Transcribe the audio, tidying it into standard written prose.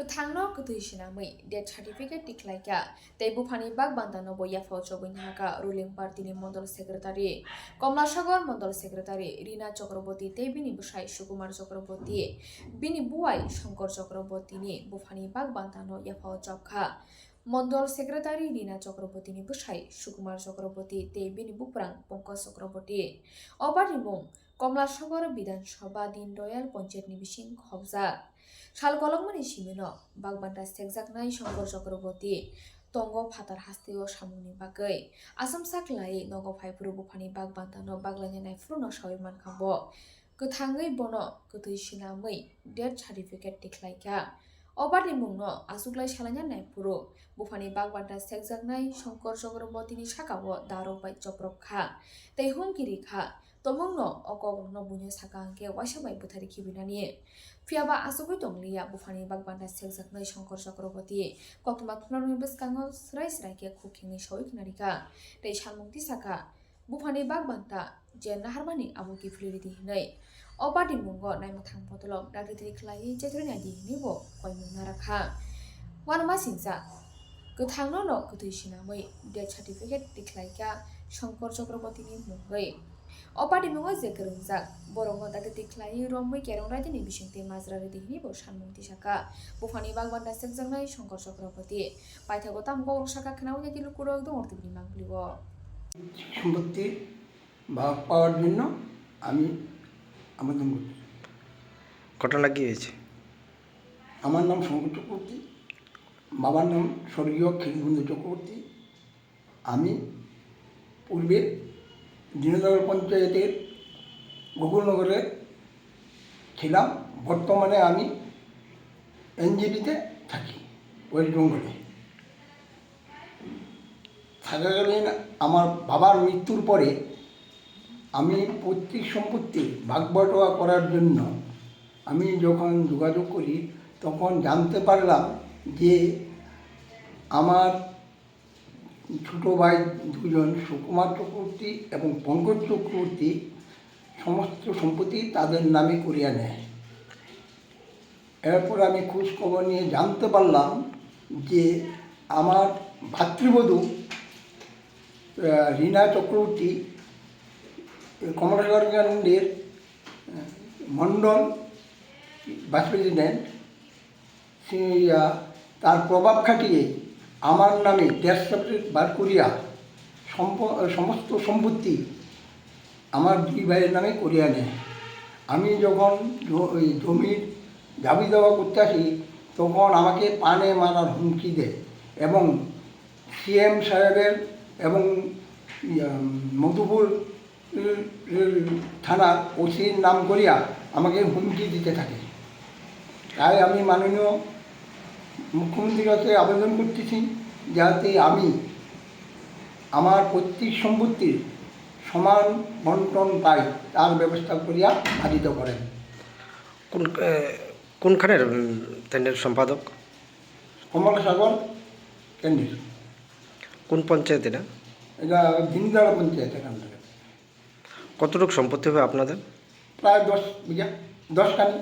Kutangno kutuisinamui death certificate tiklaika tei bufani bag bandano boya faucho bunhaka ruling party ni mondol secretary Komlasagor mondol secretary Rina Chakraborty tei bini busai Sukumar Chakraborty bini buai Shankar Chakraborty ni bufani bag bandano ya faucho kha Mondol Secretary Rina Chakraborty ni busai Sukumar Chakraborty tei bini buprang Pankaj Chakraborty Obarimung Komlasagor Bidhan Sabha Din Dayal Panchayat ni bising khobja Sal kolongmani simino bagbanta sekjaknai Shankar Chakraborty tongo phatar hasteo samungni bagui asam saklai nogo phaipuru bufani bagbanta no baglani naifuru no sawi mankhambo kwthangui bono kwtui sinamui death certificate tiklaika Obani mungno asuklai salanya naifuru bufani bagbanta sekjaknai Shankar Chakraborty ni sakao daro bai choprok kha tei humkiri kha tomungno okogno bunyo saka angke waisa bai buthari khibinani Fiaba asugui tonglia bufani bagbanta sekjaknai Shankar Chakraborty koktuma thunarni bwskango srai ke khukingni sawi khnarika tei salmungti saka bufani bagbanta je naharmani abuki fliriti hinai Obadi mungo naimathang potolok dagritri khlai chetrina di hinibo koimung narakha wanma singsa kwthangno no kwtui sinamui death certificate tiklaika Shankar Chakraborty ni mungoi Obadi mungo je kwrwngjak borongo dagritri khlai romui kerong raidini bisingte majrari di hinibo sanmungti saka bufani bagbanta sekjaknai Shankar Chakraborty paithago tamgo saka khnauni dilu kurok dong ortibni manglibo সম্পত্তি ভাগ পাওয়ার জন্য আমি আবেদন করছি। ঘটনা কি হয়েছে? আমার নাম শঙ্কর চক্রবর্তী, বাবার নাম স্বর্গীয় ক্ষীরবন্ধু চক্রবর্তী। আমি পূর্বে দীননগর পঞ্চায়েতের গোকুলনগরে ছিলাম। বর্তমানে আমি এনজিপিতে থাকি, ওয়েস্ট বেঙ্গলে। থাকাকালীন আমার বাবার মৃত্যুর পরে আমি পৈতৃক সম্পত্তি ভাগ বটোয়া করার জন্য আমি যখন যোগাযোগ করি তখন জানতে পারলাম যে আমার ছোটো ভাই দুজন সুকুমার চক্রবর্তী এবং পঙ্কজ চক্রবর্তী সমস্ত সম্পত্তি তাদের নামে করিয়া নেয়। এরপর আমি খোঁজ খবর নিয়ে জানতে পারলাম যে আমার ভাতৃবধূ রীনা চক্রবর্তী কমলাসাগর কেন্দ্রের মণ্ডল ভাইস প্রেসিডেন্ট, তার প্রভাব খাটিয়ে আমার নামে ডেথ সার্টিফিকেট বার করিয়া সমস্ত সম্পত্তি আমার দুই ভাইয়ের নামে করিয়া নেয়। আমি যখন জমির দাবি দাওয়া করতে আসি তখন আমাকে পানে মারার হুমকি দেয় এবং সিএম সাহেবের এবং মধুপুর থানার ওসির নাম করিয়া আমাকে হুমকি দিতে থাকে। তাই আমি মাননীয় মুখ্যমন্ত্রীর কাছে আবেদন করতেছি যাতে আমি আমার পৈতৃক সম্পত্তির সমান বন্টন পাই তার ব্যবস্থা করিয়া বাধিত করেন। কোনখানের কেন্দ্রের সম্পাদক? কমলাসাগর কেন্দ্রের। কোন পঞ্চায়েত এটা? এটা দিনদারা পঞ্চায়েত। এখান থেকে কতটুকু সম্পত্তি হবে আপনাদের? প্রায় 10 বিঘা, 10 খানি।